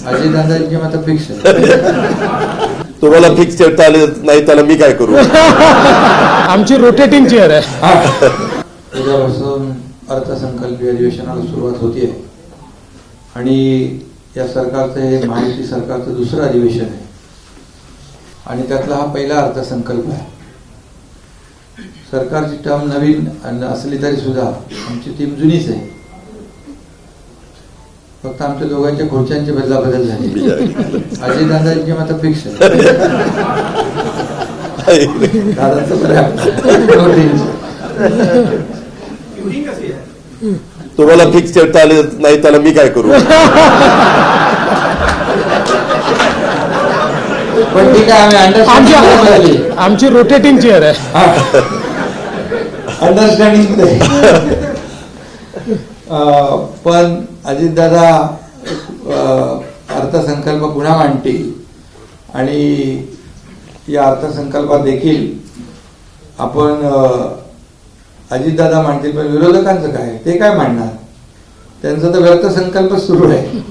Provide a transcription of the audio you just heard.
अजय दादांची मत फिक्स आहे. तुम्हाला फिक्स ठेवता आले नाही त्याला मी काय करू. आमची रोटेटिंग चेअर आहे. उद्यापासून अर्थसंकल्पीय अधिवेशनाला सुरुवात होतीये आणि या सरकारचं हे महायुती सरकारचं दुसरं अधिवेशन आहे आणि त्यातला हा पहिला अर्थसंकल्प आहे. सरकारची टर्म नवीन असली तरी सुद्धा आमची टीम जुनीच आहे. फक्त आमच्या दोघांच्या खुर्च्यांची बदलाबदल झाली. अजय दादांची मत फिक्स आहे. दादांचं बरं आहे. तुम्हाला फिक्स ठेवता आले नाही त्याला मी काय करू. पण ठीक आहे, आम्ही आमची रोटेटिंग चेअर आहे. अंडरस्टँडिंग पण अजितदादा अर्थसंकल्प पुन्हा मांडतील आणि या अर्थसंकल्पात देखील आपण अजितदादा मांडतील, पण विरोधकांचं काय, ते काय मांडणार, त्यांचा तर व्यर्थ संकल्प सुरू आहे.